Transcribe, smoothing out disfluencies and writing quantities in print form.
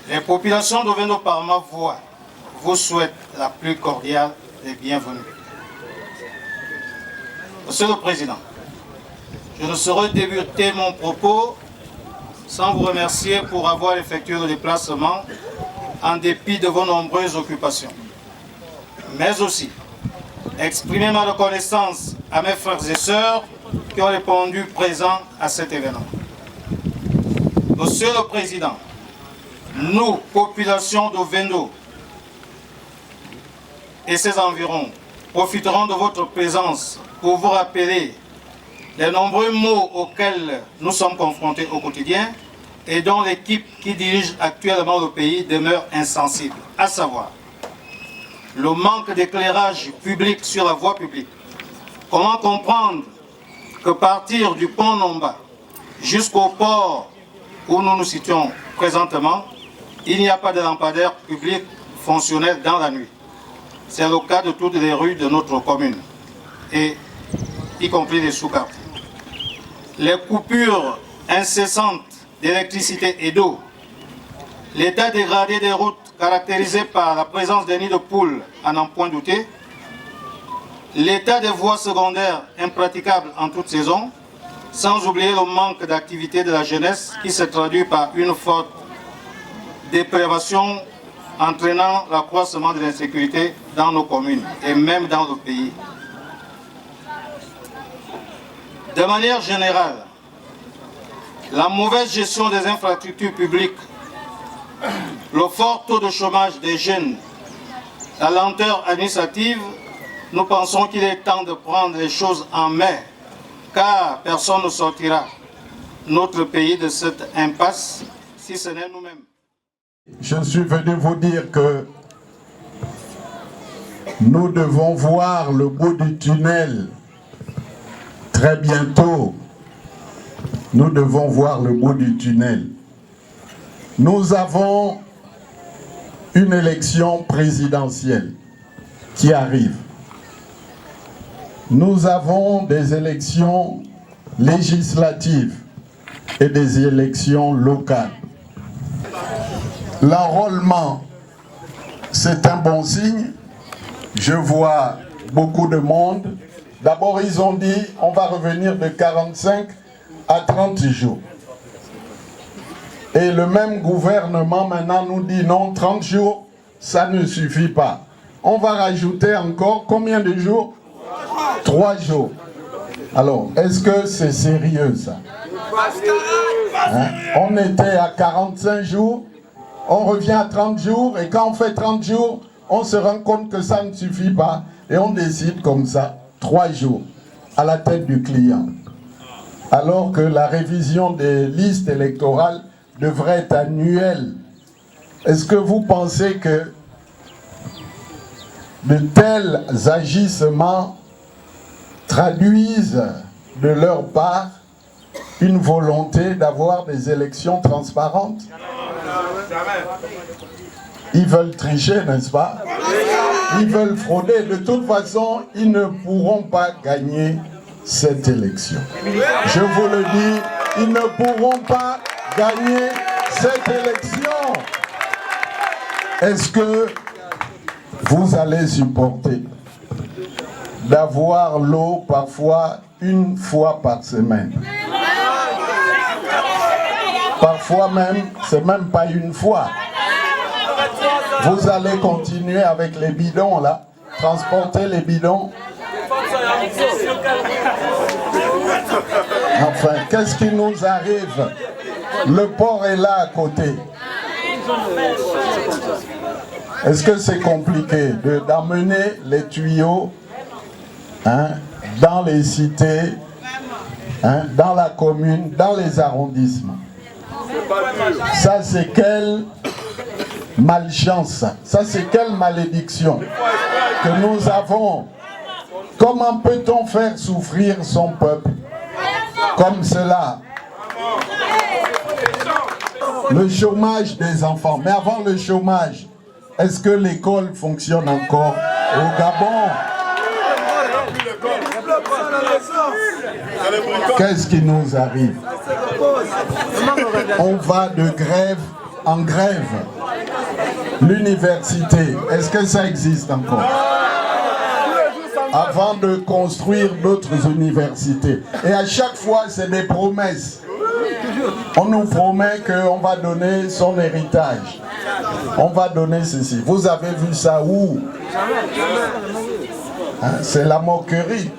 Les populations d'Ovendo par ma voix vous souhaitent la plus cordiale des bienvenues. Monsieur le Président, je ne saurais débuter mon propos sans vous remercier pour avoir effectué le déplacement en dépit de vos nombreuses occupations. Mais aussi, exprimer ma reconnaissance à mes frères et sœurs qui ont répondu présents à cet événement. Monsieur le Président, nous, population d'Ovendo et ses environs, profiterons de votre présence pour vous rappeler les nombreux maux auxquels nous sommes confrontés au quotidien et dont l'équipe qui dirige actuellement le pays demeure insensible, à savoir le manque d'éclairage public sur la voie publique. Comment comprendre que partir du pont Nomba jusqu'au port où nous nous situons présentement, il n'y a pas de lampadaire public fonctionnel dans la nuit. C'est le cas de toutes les rues de notre commune, et y compris les sous-quartiers. Les coupures incessantes d'électricité et d'eau, l'état dégradé des routes caractérisé par la présence des nids de poules à n'en point douter, l'état des voies secondaires impraticables en toute saison, sans oublier le manque d'activité de la jeunesse qui se traduit par une forte dépravation entraînant l'accroissement de l'insécurité dans nos communes et même dans le pays. De manière générale, la mauvaise gestion des infrastructures publiques, le fort taux de chômage des jeunes, la lenteur administrative, nous pensons qu'il est temps de prendre les choses en main, car personne ne sortira notre pays de cette impasse si ce n'est nous-mêmes. Je suis venu vous dire que nous devons voir le bout du tunnel très bientôt. Nous devons voir le bout du tunnel. Nous avons une élection présidentielle qui arrive. Nous avons des élections législatives et des élections locales. L'enrôlement, c'est un bon signe. Je vois beaucoup de monde. D'abord, ils ont dit on va revenir de 45 à 30 jours. Et le même gouvernement maintenant nous dit non, 30 jours, ça ne suffit pas. On va rajouter encore combien de jours? 3 jours. Alors, est-ce que c'est sérieux ça? Hein? On était à 45 jours, on revient à 30 jours, et quand on fait 30 jours, on se rend compte que ça ne suffit pas, et on décide comme ça, 3 jours, à la tête du client. Alors que la révision des listes électorales devrait être annuelle. Est-ce que vous pensez que de tels agissements traduisent de leur part une volonté d'avoir des élections transparentes? Ils veulent tricher, n'est-ce pas? Ils veulent frauder. De toute façon, ils ne pourront pas gagner cette élection. Je vous le dis, ils ne pourront pas gagner cette élection. Est-ce que vous allez supporter d'avoir l'eau parfois une fois par semaine? Parfois même, c'est même pas une fois. Vous allez continuer avec les bidons là, transporter les bidons. Enfin, qu'est-ce qui nous arrive? Le port est là à côté. Est-ce que c'est compliqué d'amener les tuyaux dans les cités, dans la commune, dans les arrondissements? Ça, c'est quelle malchance, ça, c'est quelle malédiction que nous avons. Comment peut-on faire souffrir son peuple comme cela? Le chômage des enfants. Mais avant le chômage, est-ce que l'école fonctionne encore au Gabon? Qu'est-ce qui nous arrive? On va de grève en grève. L'université, est-ce que ça existe encore? Avant de construire d'autres universités. Et à chaque fois, c'est des promesses. On nous promet qu'on va donner son héritage. On va donner ceci. Vous avez vu ça où? Hein, c'est la moquerie.